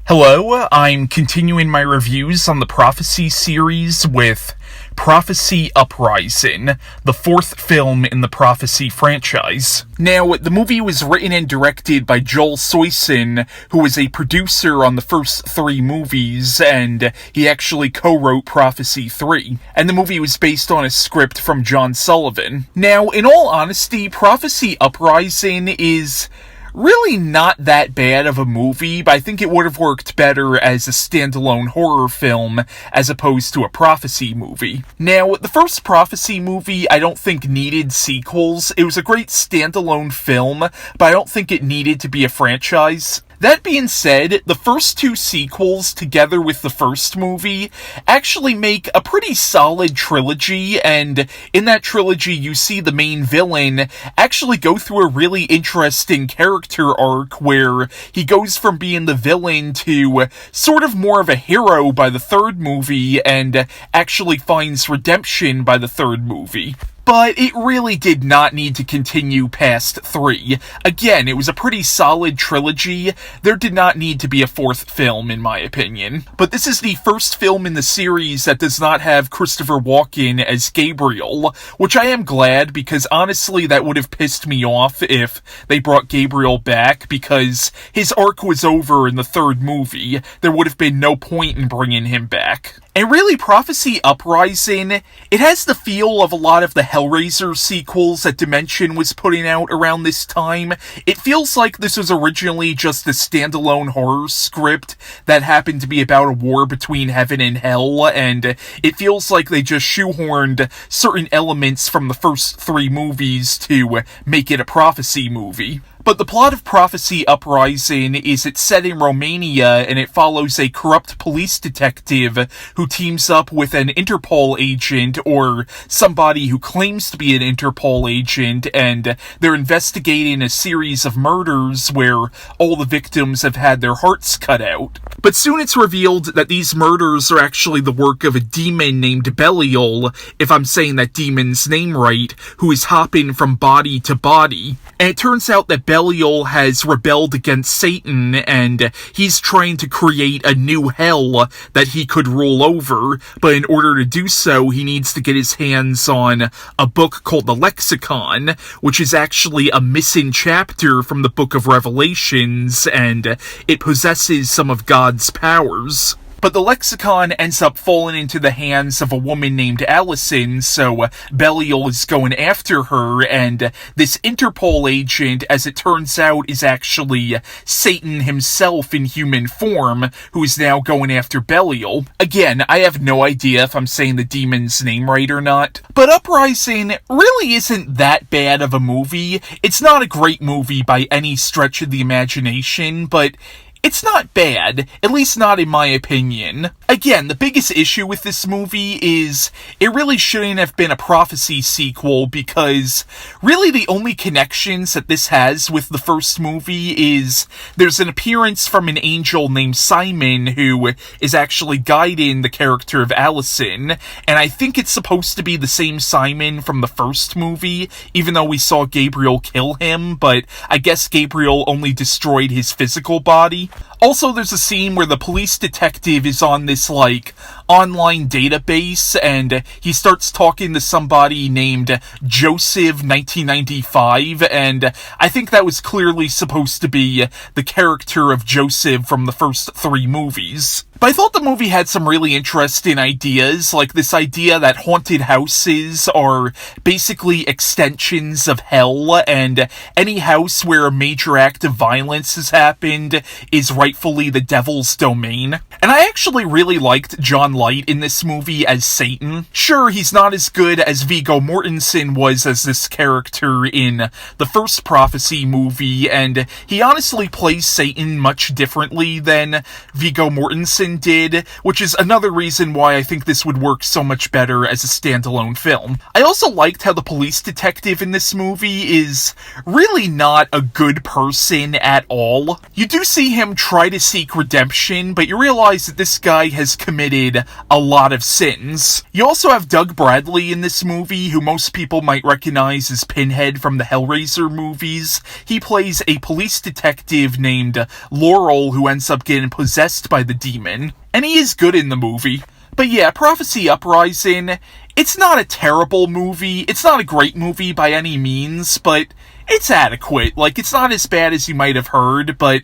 Hello, I'm continuing my reviews on the Prophecy series with Prophecy Uprising, the fourth film in the Prophecy franchise. Now, the movie was written and directed by Joel Soisson, who was a producer on the first three movies, and he actually co-wrote Prophecy 3. And the movie was based on a script from John Sullivan. Now, in all honesty, Prophecy Uprising is really not that bad of a movie, but I think it would have worked better as a standalone horror film as opposed to a prophecy movie. Now, the first prophecy movie I don't think needed sequels. It was a great standalone film, but I don't think it needed to be a franchise. That being said, the first two sequels, together with the first movie, actually make a pretty solid trilogy, and in that trilogy you see the main villain actually go through a really interesting character arc where he goes from being the villain to sort of more of a hero by the third movie, and actually finds redemption by the third movie. But it really did not need to continue past 3. Again, it was a pretty solid trilogy. There did not need to be a fourth film, in my opinion. But this is the first film in the series that does not have Christopher Walken as Gabriel, which I am glad, because honestly that would have pissed me off if they brought Gabriel back, because his arc was over in the third movie. There would have been no point in bringing him back. And really, Prophecy Uprising, it has the feel of a lot of the Hellraiser sequels that Dimension was putting out around this time. It feels like this was originally just a standalone horror script that happened to be about a war between heaven and hell, and it feels like they just shoehorned certain elements from the first 3 movies to make it a prophecy movie. But the plot of Prophecy Uprising is it's set in Romania, and it follows a corrupt police detective who teams up with an Interpol agent, or somebody who claims to be an Interpol agent, and they're investigating a series of murders where all the victims have had their hearts cut out. But soon it's revealed that these murders are actually the work of a demon named Belial, if I'm saying that demon's name right, who is hopping from body to body. And it turns out that Belial has rebelled against Satan, and he's trying to create a new hell that he could rule over, but in order to do so, he needs to get his hands on a book called the Lexicon, which is actually a missing chapter from the Book of Revelations, and it possesses some of God's powers. But the Lexicon ends up falling into the hands of a woman named Allison, so Belial is going after her, and this Interpol agent, as it turns out, is actually Satan himself in human form, who is now going after Belial. Again, I have no idea if I'm saying the demon's name right or not, but Uprising really isn't that bad of a movie. It's not a great movie by any stretch of the imagination, but it's not bad, at least not in my opinion. Again, the biggest issue with this movie is it really shouldn't have been a prophecy sequel, because really the only connections that this has with the first movie is there's an appearance from an angel named Simon who is actually guiding the character of Allison, and I think it's supposed to be the same Simon from the first movie, even though we saw Gabriel kill him, but I guess Gabriel only destroyed his physical body. Also, there's a scene where the police detective is on this, online database, and he starts talking to somebody named Joseph 1995, and I think that was clearly supposed to be the character of Joseph from the first 3 movies. But I thought the movie had some really interesting ideas, like this idea that haunted houses are basically extensions of hell, and any house where a major act of violence has happened is rightfully the devil's domain. And I actually really liked John Light in this movie as Satan. Sure, he's not as good as Viggo Mortensen was as this character in the first Prophecy movie, and he honestly plays Satan much differently than Viggo Mortensen did, which is another reason why I think this would work so much better as a standalone film. I also liked how the police detective in this movie is really not a good person at all. You do see him him try to seek redemption, but you realize that this guy has committed a lot of sins. You also have Doug Bradley in this movie, who most people might recognize as Pinhead from the Hellraiser movies. He plays a police detective named Laurel who ends up getting possessed by the demon, and he is good in the movie. But yeah, Prophecy Uprising, it's not a terrible movie, it's not a great movie by any means, but it's adequate. Like, it's not as bad as you might have heard, but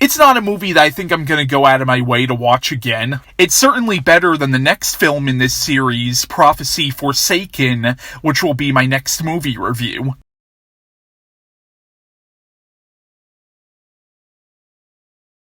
it's not a movie that I think I'm gonna go out of my way to watch again. It's certainly better than the next film in this series, Prophecy Forsaken, which will be my next movie review.